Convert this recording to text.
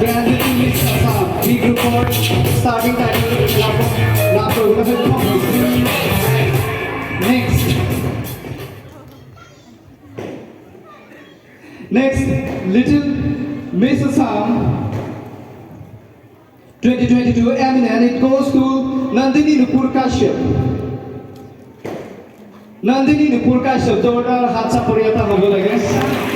Branded Miss Assam, big report, starting title, Next, Little Miss Assam 2022 Emenent, it goes to Nandini Nupur Kashyap. Nandini Nupur Kashyap, जोरदार हाथ सा परियाता होगा लगे